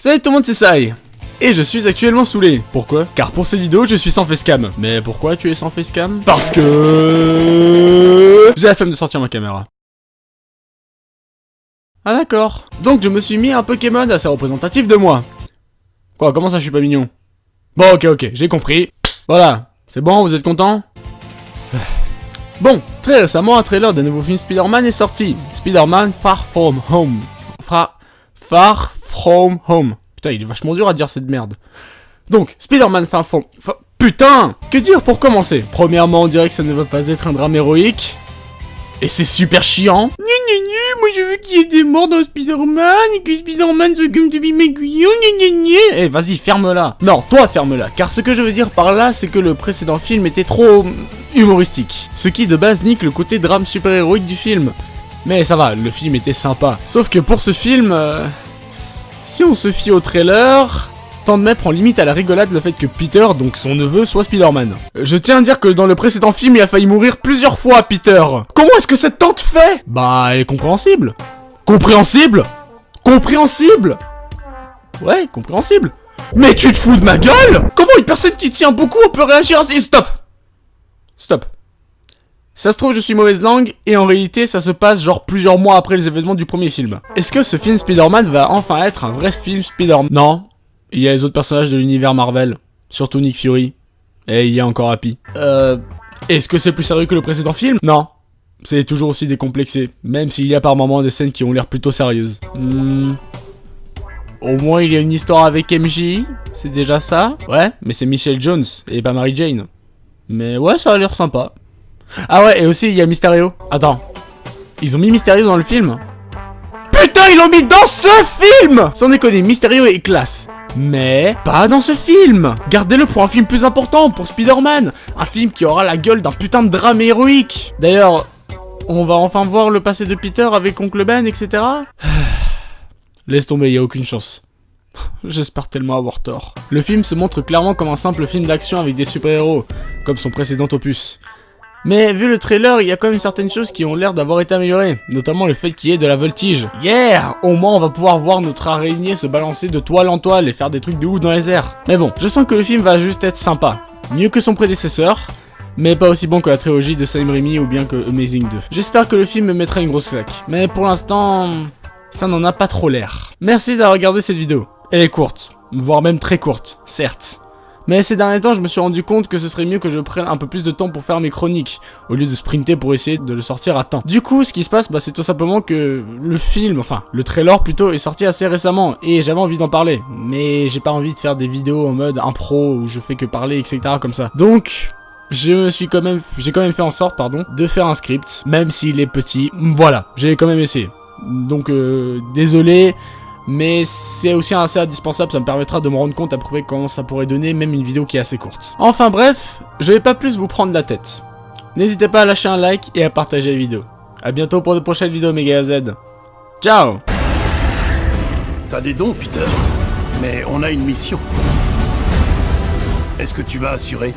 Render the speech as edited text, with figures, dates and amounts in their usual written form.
Salut tout le monde, c'est Sai. Et je suis actuellement saoulé. Pourquoi? Car pour cette vidéo, je suis sans facecam. Mais pourquoi tu es sans facecam? Parce que... j'ai la flemme de sortir ma caméra. Ah d'accord. Donc je me suis mis un Pokémon assez représentatif de moi. Quoi, comment ça je suis pas mignon? Bon, ok, j'ai compris. Voilà, c'est bon, vous êtes contents? Bon, très récemment, un trailer d'un nouveau film Spider-Man est sorti. Spider-Man Far From Home. Far From Home. Putain, il est vachement dur à dire cette merde. Donc, Spider-Man Far From... Putain! Que dire pour commencer? Premièrement, on dirait que ça ne va pas être un drame héroïque. Et c'est super chiant. Moi je veux qu'il y ait des morts dans Spider-Man et que Spider-Man soit comme Tobey Maguire. Eh vas-y, ferme-la. Non, toi ferme-la. Car ce que je veux dire par là, c'est que le précédent film était trop humoristique. Ce qui de base nique le côté drame super-héroïque du film. Mais ça va, le film était sympa. Sauf que pour ce film, si on se fie au trailer... Tandem prend limite à la rigolade le fait que Peter, donc son neveu, soit Spider-Man. Je tiens à dire que dans le précédent film, il a failli mourir plusieurs fois, Peter. Comment est-ce que cette tante fait? Bah, elle est compréhensible. Compréhensible? Compréhensible? Ouais, compréhensible. Mais tu te fous de ma gueule? Comment une personne qui tient beaucoup peut réagir ainsi? Stop. Stop. Ça se trouve, je suis mauvaise langue, et en réalité, ça se passe genre plusieurs mois après les événements du premier film. Est-ce que ce film Spider-Man va enfin être un vrai film Spider-Man? Non. Il y a les autres personnages de l'univers Marvel, surtout Nick Fury, et il y a encore Happy. Est-ce que c'est plus sérieux que le précédent film? Non. C'est toujours aussi décomplexé, même s'il y a par moments des scènes qui ont l'air plutôt sérieuses. Au moins il y a une histoire avec MJ, c'est déjà ça. Ouais, mais c'est Michelle Jones, et pas Mary Jane. Mais ouais, ça a l'air sympa. Ah ouais, et aussi il y a Mysterio. Attends, ils ont mis Mysterio dans le film? Putain, ils l'ont mis dans ce film! Sans déconner, Mysterio est classe. Mais pas dans ce film. Gardez-le pour un film plus important, pour Spider-Man. Un film qui aura la gueule d'un putain de drame héroïque. D'ailleurs, on va enfin voir le passé de Peter avec Oncle Ben, etc. Laisse tomber, y a aucune chance. J'espère tellement avoir tort. Le film se montre clairement comme un simple film d'action avec des super-héros, comme son précédent opus. Mais vu le trailer, il y a quand même certaines choses qui ont l'air d'avoir été améliorées, notamment le fait qu'il y ait de la voltige. Yeah! Au moins on va pouvoir voir notre araignée se balancer de toile en toile et faire des trucs de ouf dans les airs. Mais bon, je sens que le film va juste être sympa. Mieux que son prédécesseur, mais pas aussi bon que la trilogie de Sam Raimi ou bien que Amazing 2. J'espère que le film me mettra une grosse claque, mais pour l'instant, ça n'en a pas trop l'air. Merci d'avoir regardé cette vidéo. Elle est courte, voire même très courte, certes. Mais ces derniers temps, je me suis rendu compte que ce serait mieux que je prenne un peu plus de temps pour faire mes chroniques, au lieu de sprinter pour essayer de le sortir à temps. Du coup, ce qui se passe, c'est tout simplement que le film, enfin, le trailer plutôt, est sorti assez récemment, et j'avais envie d'en parler. Mais j'ai pas envie de faire des vidéos en mode impro, où je fais que parler, etc. comme ça. Donc... j'ai quand même fait en sorte, de faire un script, même s'il est petit. Voilà, j'ai quand même essayé. Donc, désolé... mais c'est aussi assez indispensable, ça me permettra de me rendre compte à peu près comment ça pourrait donner, même une vidéo qui est assez courte. Enfin bref, je vais pas plus vous prendre la tête. N'hésitez pas à lâcher un like et à partager la vidéo. A bientôt pour de prochaines vidéos Mega Z. Ciao! T'as des dons, Peter, mais on a une mission. Est-ce que tu vas assurer ?